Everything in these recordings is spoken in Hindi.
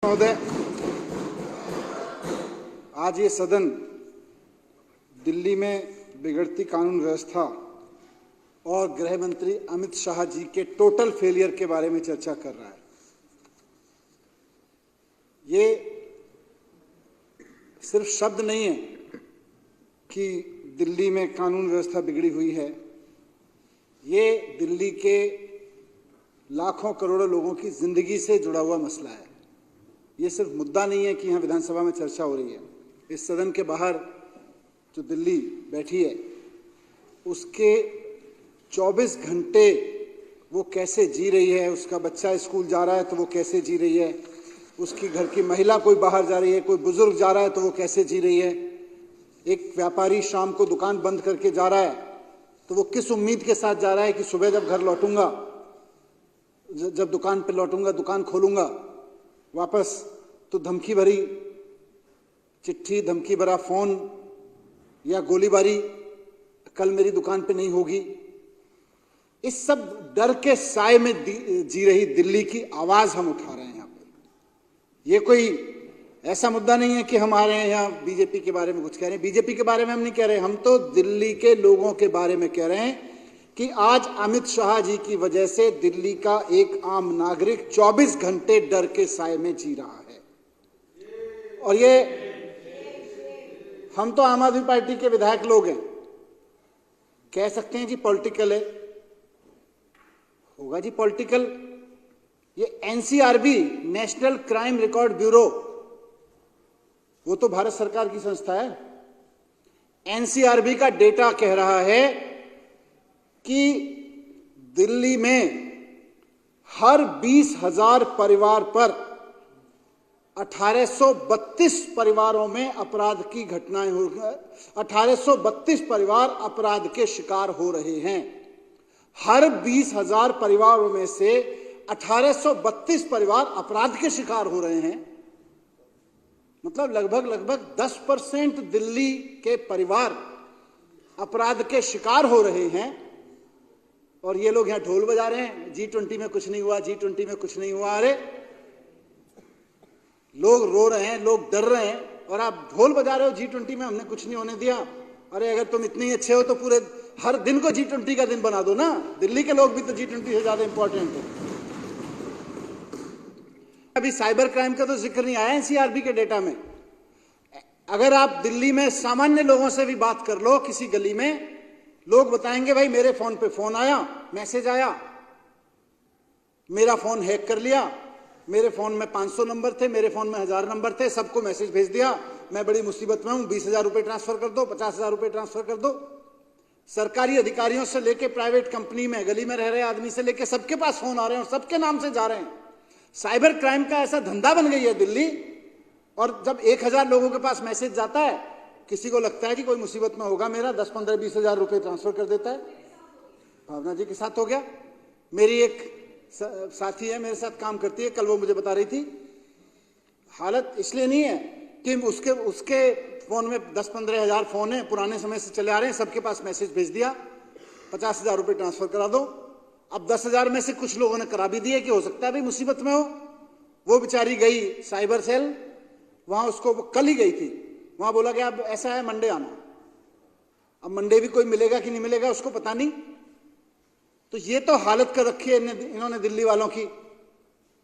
महोदय, आज ये सदन दिल्ली में बिगड़ती कानून व्यवस्था और गृह मंत्री अमित शाह जी के टोटल फेलियर के बारे में चर्चा कर रहा है। ये सिर्फ शब्द नहीं है कि दिल्ली में कानून व्यवस्था बिगड़ी हुई है, ये दिल्ली के लाखों करोड़ों लोगों की जिंदगी से जुड़ा हुआ मसला है। ये सिर्फ मुद्दा नहीं है कि यहाँ विधानसभा में चर्चा हो रही है। इस सदन के बाहर जो दिल्ली बैठी है उसके 24 घंटे वो कैसे जी रही है, उसका बच्चा स्कूल जा रहा है तो वो कैसे जी रही है, उसकी घर की महिला कोई बाहर जा रही है, कोई बुजुर्ग जा रहा है तो वो कैसे जी रही है, एक व्यापारी शाम को दुकान बंद करके जा रहा है तो वो किस उम्मीद के साथ जा रहा है कि सुबह जब घर लौटूंगा, जब दुकान पे लौटूंगा, दुकान खोलूंगा वापस तो धमकी भरी चिट्ठी, धमकी भरा फोन या गोलीबारी कल मेरी दुकान पे नहीं होगी। इस सब डर के साए में जी रही दिल्ली की आवाज हम उठा रहे हैं यहाँ पे। ये कोई ऐसा मुद्दा नहीं है कि हमारे यहाँ बीजेपी के बारे में कुछ कह रहे हैं। बीजेपी के बारे में हम नहीं कह रहे, हम तो दिल्ली के लोगों के बारे में कह रहे हैं कि आज अमित शाह जी की वजह से दिल्ली का एक आम नागरिक 24 घंटे डर के साए में जी रहा है। और ये हम तो आम आदमी पार्टी के विधायक लोग हैं, कह सकते हैं जी पॉलिटिकल है, होगा जी पॉलिटिकल। ये NCRB, national crime record bureau, वो तो भारत सरकार की संस्था है। एनसीआरबी का डेटा कह रहा है कि दिल्ली में हर 20,000 परिवार पर 1832 परिवारों में अपराध की घटनाएं हो गई। 1832 परिवार अपराध के शिकार हो रहे हैं। हर 20,000 परिवारों में से 1832 परिवार अपराध के शिकार हो रहे हैं। मतलब लगभग 10% दिल्ली के परिवार अपराध के शिकार हो रहे हैं। और ये लोग यहां ढोल बजा रहे हैं, G20 में कुछ नहीं हुआ, G20 में कुछ नहीं हुआ। अरे लोग रो रहे हैं, लोग डर रहे हैं और आप ढोल बजा रहे हो G20 में हमने कुछ नहीं होने दिया। अरे अगर तुम इतने ही अच्छे हो तो पूरे हर दिन को G20 का दिन बना दो ना। दिल्ली के लोग भी तो G20 से ज्यादा इंपॉर्टेंट है। अभी साइबर क्राइम का तो जिक्र नहीं आया एनसीआरबी के डेटा में। अगर आप दिल्ली में सामान्य लोगों से भी बात कर लो, किसी गली में, लोग बताएंगे भाई मेरे फोन पे फोन आया, मैसेज आया, मेरा फोन हैक कर लिया, मेरे फोन में 500 नंबर थे, मेरे फोन में 1000 नंबर थे, सबको मैसेज भेज दिया, मैं बड़ी मुसीबत में हूं, 20,000 रुपए ट्रांसफर कर दो, 50,000 रुपए ट्रांसफर कर दो। सरकारी अधिकारियों से लेके प्राइवेट कंपनी में गली में रह रहे आदमी से लेके सबके पास फोन आ रहे हैं और सबके नाम से जा रहे हैं। साइबर क्राइम का ऐसा धंधा बन गई है दिल्ली। और जब 1000 लोगों के पास मैसेज जाता है, किसी को लगता है कि कोई मुसीबत में होगा मेरा, 10, 15, 20,000 रुपए ट्रांसफर कर देता है। भावना जी के साथ हो गया। मेरी एक साथी है, मेरे साथ काम करती है, कल वो मुझे बता रही थी हालत इसलिए नहीं है कि उसके फोन में 10-15 हजार फोन है, पुराने समय से चले आ रहे हैं, सबके पास मैसेज भेज दिया, 50,000 रुपए ट्रांसफर करा दो। अब 10,000 में से कुछ लोगों ने करा भी दिए कि हो सकता है भाई मुसीबत में हो। वो बेचारी गई साइबर सेल, वहां उसको कल ही गई थी, वहां बोला कि अब ऐसा है मंडे आना। अब मंडे भी कोई मिलेगा कि नहीं मिलेगा उसको पता नहीं। तो ये तो हालत कर रखी है इन्होंने दिल्ली वालों की।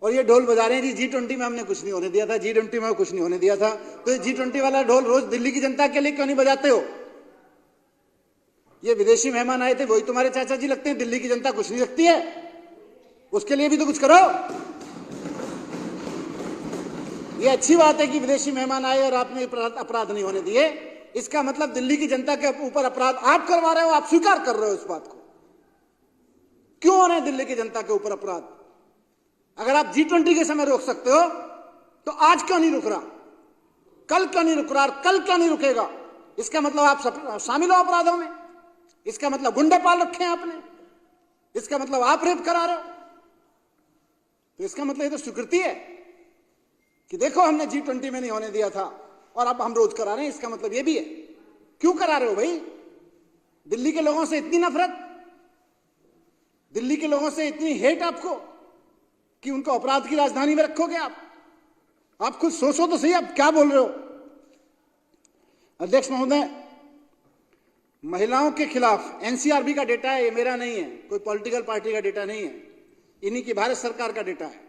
और ये ढोल बजा रहे हैं जी G20 में हमने कुछ नहीं होने दिया था, G20 में कुछ नहीं होने दिया था। तो ये G20 वाला ढोल रोज दिल्ली की जनता के लिए क्यों नहीं बजाते हो? ये विदेशी मेहमान आए थे, वही तुम्हारे चाचा जी लगते हैं। दिल्ली की जनता कुछ नहीं लगती है, उसके लिए भी तो कुछ करो। ये अच्छी बात है कि विदेशी मेहमान आए और आपने अपराध नहीं होने दिए। इसका मतलब दिल्ली की जनता के ऊपर अपराध आप करवा रहे हो, आप स्वीकार कर रहे हो इस बात को। क्यों हो रहे हैं दिल्ली की जनता के ऊपर अपराध? अगर आप G20 के समय रोक सकते हो तो आज क्यों नहीं रुक रहा? कल क्यों नहीं रुक रहा? कल क्यों नहीं रुकेगा? इसका मतलब आप शामिल हो अपराधों में। इसका मतलब गुंडे पाल रखे हैं आपने। इसका मतलब आप रेप करा रहे हो। तो इसका मतलब ये तो स्वीकृति है कि देखो हमने G20 में नहीं होने दिया था और अब हम रोज करा रहे हैं। इसका मतलब ये भी है। क्यों करा रहे हो भाई? दिल्ली के लोगों से इतनी नफरत, दिल्ली के लोगों से इतनी हेट आपको कि उनको अपराध की राजधानी में रखोगे आप? आप खुद सोचो तो सही, आप क्या बोल रहे हो। अध्यक्ष महोदय, महिलाओं के खिलाफ एनसीआरबी का डेटा है, ये मेरा नहीं है, कोई पॉलिटिकल पार्टी का डेटा नहीं है, इन्हीं की भारत सरकार का डेटा है।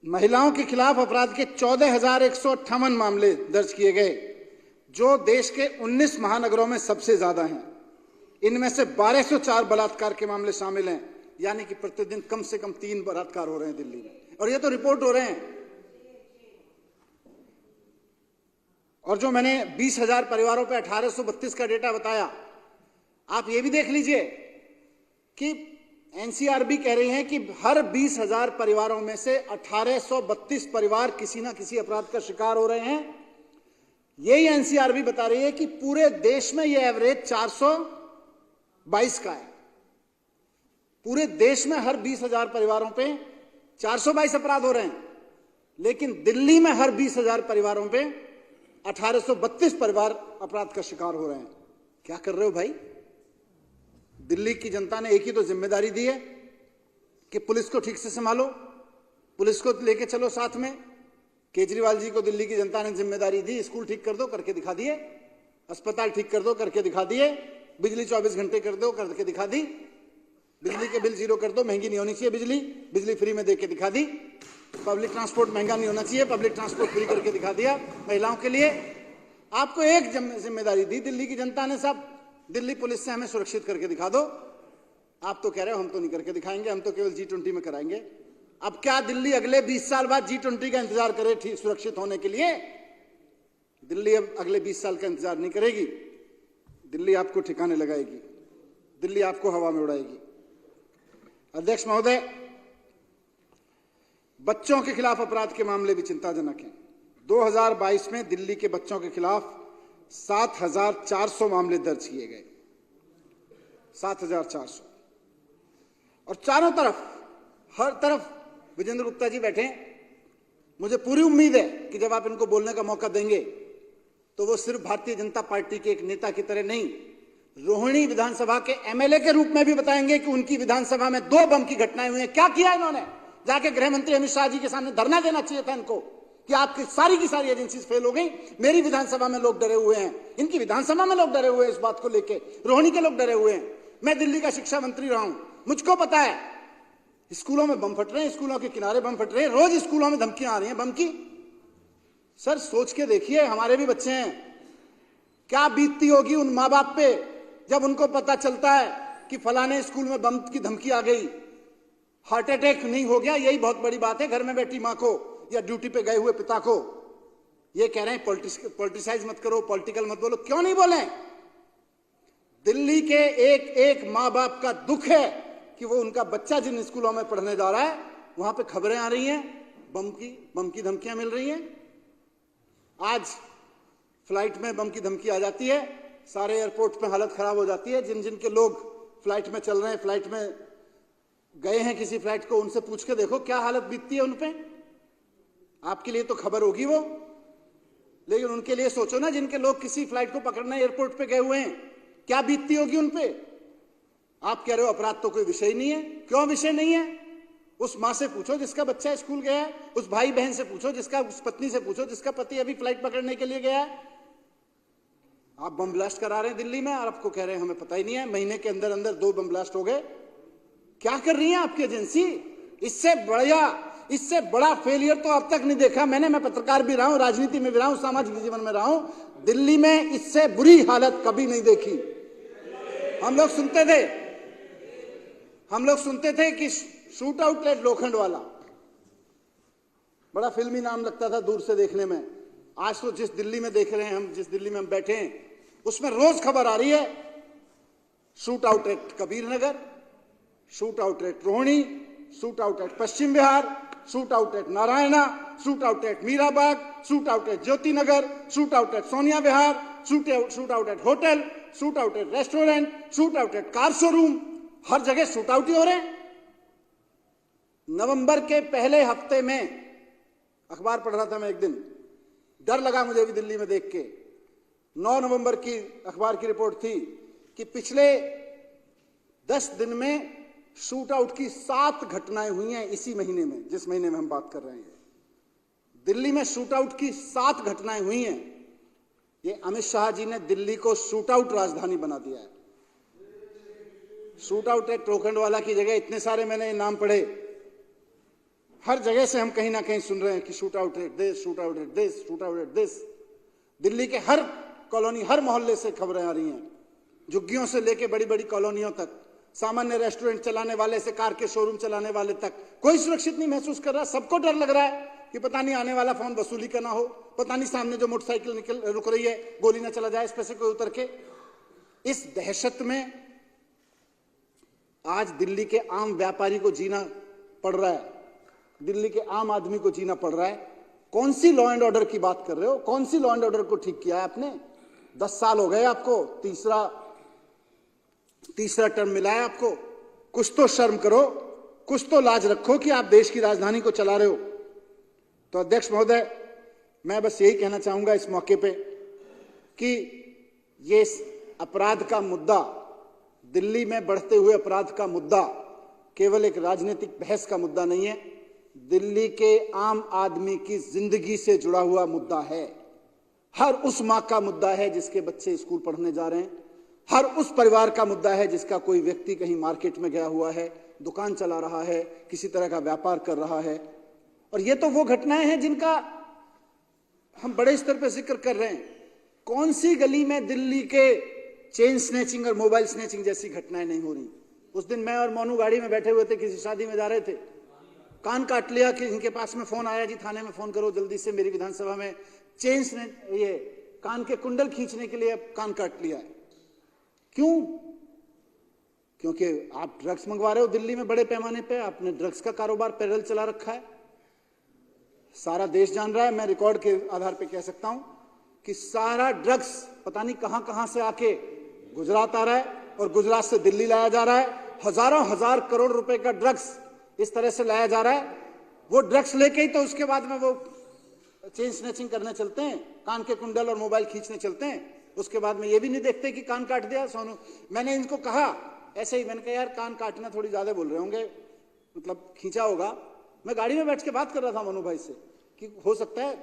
महिलाओं के खिलाफ अपराध के 14,158 मामले दर्ज किए गए, जो देश के 19 महानगरों में सबसे ज्यादा हैं। इनमें से 1204 बलात्कार के मामले शामिल हैं, यानी कि प्रतिदिन कम से कम 3 बलात्कार हो रहे हैं दिल्ली में, और ये तो रिपोर्ट हो रहे हैं। और जो मैंने 20,000 परिवारों पे 1832 का डेटा बताया, आप ये भी देख लीजिए कि एनसीआरबी कह रही है कि हर 20,000 परिवारों में से 1832 परिवार किसी ना किसी अपराध का शिकार हो रहे हैं। यही एनसीआरबी बता रही है कि पूरे देश में यह एवरेज 422 का है। पूरे देश में हर 20,000 परिवारों पे 422 अपराध हो रहे हैं, लेकिन दिल्ली में हर 20,000 परिवारों पे 1832 परिवार अपराध का शिकार हो रहे हैं। क्या कर रहे हो भाई? दिल्ली की जनता ने एक ही तो जिम्मेदारी दी है कि पुलिस को ठीक से संभालो, पुलिस को लेके चलो साथ में। केजरीवाल जी को दिल्ली की जनता ने जिम्मेदारी दी, स्कूल ठीक कर दो, करके दिखा दिए, अस्पताल ठीक कर दो, करके दिखा दिए, बिजली 24 घंटे कर दो, करके दिखा दी, बिजली के बिल जीरो कर दो, महंगी नहीं होनी चाहिए बिजली, बिजली फ्री में देके दिखा दी, पब्लिक ट्रांसपोर्ट महंगा नहीं होना चाहिए, पब्लिक ट्रांसपोर्ट फ्री करके दिखा दिया महिलाओं के लिए। आपको एक जिम्मेदारी दी दिल्ली की जनता ने, सब दिल्ली पुलिस से हमें सुरक्षित करके दिखा दो। आप तो कह रहे हो हम तो नहीं करके दिखाएंगे, हम तो केवल G20 में कराएंगे। अब क्या दिल्ली अगले 20 साल बाद G20 का इंतजार करे ठीक सुरक्षित होने के लिए? दिल्ली अब अगले 20 साल का इंतजार नहीं करेगी, दिल्ली आपको ठिकाने लगाएगी, दिल्ली आपको हवा में उड़ाएगी। अध्यक्ष महोदय, बच्चों के खिलाफ अपराध के मामले भी चिंताजनक हैं। 2022 में दिल्ली के बच्चों के खिलाफ 7,400 मामले दर्ज किए गए, 7,400। और चारों तरफ, हर तरफ विजेंद्र गुप्ता जी बैठे हैं। मुझे पूरी उम्मीद है कि जब आप इनको बोलने का मौका देंगे तो वो सिर्फ भारतीय जनता पार्टी के एक नेता की तरह नहीं, रोहिणी विधानसभा के एमएलए के रूप में भी बताएंगे कि उनकी विधानसभा में 2 बम की घटनाएं हुई हैं। क्या किया इन्होंने? जाके गृह मंत्री अमित शाह जी के सामने धरना देना चाहिए था इनको कि आपकी सारी की सारी एजेंसीज फेल हो गई, मेरी विधानसभा में लोग डरे हुए हैं, इनकी विधानसभा में लोग डरे हुए हैं, इस बात को लेके रोहिणी के लोग डरे हुए हैं। मैं दिल्ली का शिक्षा मंत्री रहा हूं, मुझको पता है स्कूलों में बम फट रहे हैं, स्कूलों के किनारे बम फट रहे हैं, रोज स्कूलों में धमकियां आ रही हैं बम की। सर सोच के देखिए, हमारे भी बच्चे हैं, क्या बीतती होगी उन माँ बाप पे जब उनको पता चलता है कि फलाने स्कूल में बम की धमकी आ गई, हार्ट अटैक नहीं हो गया, यही बहुत बड़ी बात है घर में बैठी माँ को या ड्यूटी पे गए हुए पिता को। ये कह रहे हैं पॉलिटिसाइज मत करो, पॉलिटिकल मत बोलो, क्यों नहीं बोले? दिल्ली के एक एक माँ बाप का दुख है कि वो उनका बच्चा जिन स्कूलों में पढ़ने जा रहा है वहां पे खबरें आ रही हैं, बम की धमकियां मिल रही हैं। आज फ्लाइट में बम की धमकी आ जाती है, सारे एयरपोर्ट पे हालत खराब हो जाती है। जिन जिन के लोग फ्लाइट में चल रहे हैं, फ्लाइट में गए हैं किसी फ्लाइट को, उनसे पूछ के देखो क्या हालत बीतती है उनपे। आपके लिए तो खबर होगी वो, लेकिन उनके लिए सोचो ना, जिनके लोग किसी फ्लाइट को पकड़ने एयरपोर्ट पे गए हुए हैं, क्या बीतती होगी उनपे। आप कह रहे हो अपराध तो कोई विषय नहीं है, क्यों विषय नहीं है? उस माँ से पूछो जिसका बच्चा स्कूल गया है, उस भाई बहन से पूछो जिसका, उस पत्नी से पूछो जिसका पति अभी फ्लाइट पकड़ने के लिए गया है। आप बम ब्लास्ट करा रहे हैं दिल्ली में और आपको कह रहे हैं हमें पता ही नहीं है। महीने के अंदर अंदर 2 बम ब्लास्ट हो गए। क्या कर रही है आपकी एजेंसी? इससे बड़ा फेलियर तो अब तक नहीं देखा मैंने। मैं पत्रकार भी रहा हूं, राजनीति में भी रहा हूं, सामाजिक जीवन में रहा हूं। दिल्ली में इससे बुरी हालत कभी नहीं देखी। हम लोग सुनते थे कि शूट आउटलेट लोखंड वाला, बड़ा फिल्मी नाम लगता था दूर से देखने में। आज तो जिस दिल्ली में देख रहे हैं हम, जिस दिल्ली में हम बैठे हैं, उसमें रोज खबर आ रही है shoot out at Kabir Nagar, shoot out at Rohini, shoot out at Paschim Vihar, shoot out at Narayana, shoot out at Mirabagh, shoot out at Jyoti Nagar, shoot out at Sonia Vihar, shoot out at hotel, shoot out at restaurant, shoot out at car showroom. हर जगह शूट आउट ही हो रहे हैं। नवंबर के पहले हफ्ते में अखबार पढ़ रहा था मैं एक दिन, डर लगा मुझे भी दिल्ली में देख के। 9 नवंबर की अखबार की रिपोर्ट थी कि पिछले 10 दिन में शूट आउट की 7 घटनाएं हुई हैं इसी महीने में, जिस महीने में हम बात कर रहे हैं। दिल्ली में शूट आउट की 7 घटनाएं हुई हैं। ये अमित शाह जी ने दिल्ली को शूट आउट राजधानी बना दिया है। शूट आउट एक टोकंडवाला की जगह इतने सारे मैंने नाम पढ़े, हर जगह से हम कहीं ना कहीं सुन रहे हैं कि shoot out at this, shoot out at this, shoot out at this. Delhi के हर कॉलोनी, हर मोहल्ले से खबरें आ रही हैं, झुग्गियों से लेके बड़ी बड़ी कॉलोनियों तक, सामान्य रेस्टोरेंट चलाने वाले से कार के शोरूम चलाने वाले तक, कोई सुरक्षित नहीं महसूस कर रहा। सबको डर लग रहा है कि पता नहीं आने वाला फोन वसूली का ना हो, पता नहीं सामने जो मोटरसाइकिल रुक रही है गोली ना चला जाए इस पे से कोई उतर के। इस दहशत में आज दिल्ली के आम व्यापारी को जीना पड़ रहा है, दिल्ली के आम आदमी को जीना पड़ रहा है। कौन सी लॉ एंड ऑर्डर की बात कर रहे हो? कौन सी लॉ एंड ऑर्डर को ठीक किया है आपने? 10 साल हो गए आपको, तीसरा टर्म मिला है आपको। कुछ तो शर्म करो, कुछ तो लाज रखो कि आप देश की राजधानी को चला रहे हो। तो अध्यक्ष महोदय, मैं बस यही कहना चाहूंगा इस मौके पे कि ये अपराध का मुद्दा, दिल्ली में बढ़ते हुए अपराध का मुद्दा केवल एक राजनीतिक बहस का मुद्दा नहीं है, दिल्ली के आम आदमी की जिंदगी से जुड़ा हुआ मुद्दा है। हर उस मां का मुद्दा है जिसके बच्चे स्कूल पढ़ने जा रहे हैं, हर उस परिवार का मुद्दा है जिसका कोई व्यक्ति कहीं मार्केट में गया हुआ है, दुकान चला रहा है, किसी तरह का व्यापार कर रहा है। और ये तो वो घटनाएं हैं जिनका हम बड़े स्तर पर जिक्र कर रहे हैं। कौन सी गली में दिल्ली के चेन स्नैचिंग और मोबाइल स्नैचिंग जैसी घटनाएं नहीं हो रही? उस दिन मैं और मोनू गाड़ी में बैठे हुए थे, किसी शादी में जा रहे थे, कान काट लिया कि इनके पास में फोन आया, जी थाने में फोन करो जल्दी से, मेरी विधानसभा में चेन ये कान के कुंडल खींचने के लिए कान काट लिया है। क्यों? क्योंकि आप ड्रग्स मंगवा रहे हो दिल्ली में बड़े पैमाने पे, आपने ड्रग्स का कारोबार पैरेलल चला रखा है। सारा देश जान रहा है, मैं रिकॉर्ड के आधार पे कह सकता हूं कि सारा ड्रग्स पता नहीं कहां कहां से आके गुजरात आ रहा है और गुजरात से दिल्ली लाया जा रहा है। हजारों हजार करोड़ रुपए का ड्रग्स इस तरह से लाया जा रहा है। वो ड्रग्स लेके ही तो उसके बाद में वो चेन स्नैचिंग करने चलते हैं, कान के कुंडल और मोबाइल खींचने चलते हैं। उसके बाद में ये भी नहीं देखते कि कान काट दिया। सोनू, मैंने इनको कहा ऐसे ही, मैंने कहा यार कान काटना थोड़ी ज्यादा बोल रहे होंगे, मतलब खींचा होगा। मैं गाड़ी में बैठ के बात कर रहा था मनु भाई से कि हो सकता है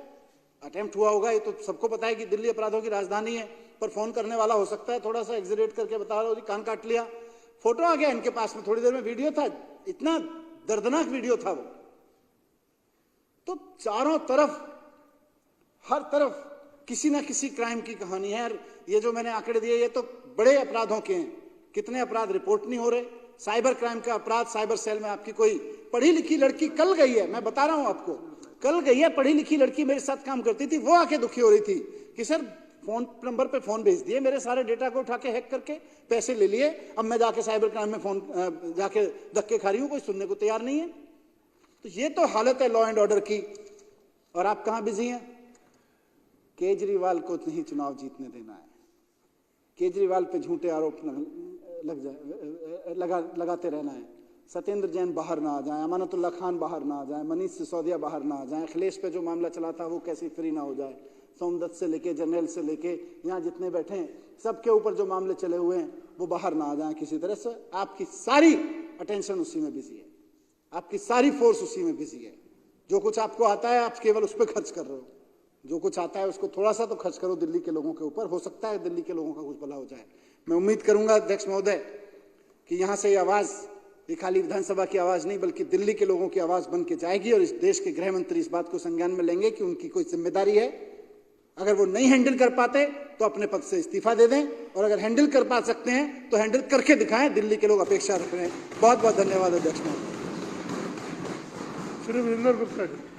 अटेम्प्ट हुआ होगा, ये तो सबको पता है कि दिल्ली अपराधों की राजधानी है, पर फोन करने वाला हो सकता है थोड़ा सा एग्जरेट करके बता रहा हो, कान काट लिया। फोटो आ गया इनके पास में, थोड़ी देर में वीडियो था, इतना दर्दनाक वीडियो था वो। तो चारों तरफ, हर तरफ किसी ना किसी क्राइम की कहानी है। ये जो मैंने आंकड़े दिए ये तो बड़े अपराधों के हैं, कितने अपराध रिपोर्ट नहीं हो रहे। साइबर क्राइम का अपराध, साइबर सेल में आपकी कोई पढ़ी लिखी लड़की कल गई है, मैं बता रहा हूं आपको, कल गई है पढ़ी लिखी लड़की, मेरे साथ काम करती थी, वो आके दुखी हो रही थी कि सर फोन नंबर पे फोन भेज दिए, मेरे सारे डेटा को उठा के हैक करके पैसे ले लिए, अब मैं जाके साइबर क्राइम में फोन जाके धक्के खा रही हूं, कोई सुनने को तैयार नहीं है। तो ये तो हालत है लॉ एंड ऑर्डर की। और आप कहां बिजी हैं? केजरीवाल को नहीं चुनाव जीतने देना है। केजरीवाल पे झूठे आरोप लगाते रहना है। सत्येंद्र जैन बाहर ना आ जाए, अमानतुल्लाह खान बाहर ना आ जाए, मनीष सिसोदिया बाहर ना आ जाए, अखिलेश पे जो मामला चला था वो कैसे फ्री ना हो जाए, सोमदत्त से लेके जनरल से लेके यहाँ जितने बैठे हैं सबके ऊपर जो मामले चले हुए हैं वो बाहर ना आ जाए किसी तरह से। आपकी सारी अटेंशन उसी में बिजी है, आपकी सारी फोर्स उसी में बिजी है। जो कुछ आपको आता है आप केवल उस पर खर्च कर रहे हो, जो कुछ आता है उसको थोड़ा सा तो खर्च करो दिल्ली के लोगों के ऊपर, हो सकता है दिल्ली के लोगों का कुछ भला हो जाए। मैं उम्मीद करूंगा अध्यक्ष महोदय कि यहाँ से ये आवाज, ये खाली विधानसभा की आवाज नहीं बल्कि दिल्ली के लोगों की आवाज बन के जाएगी और इस देश के गृह मंत्री इस बात को संज्ञान में लेंगे कि उनकी कोई जिम्मेदारी है। अगर वो नहीं हैंडल कर पाते तो अपने पद से इस्तीफा दे दें, और अगर हैंडल कर पा सकते हैं तो हैंडल करके दिखाएं। दिल्ली के लोग अपेक्षा रख रहे हैं। बहुत बहुत धन्यवाद अध्यक्ष महोदय। श्री वीरेंद्र गुप्ता जी।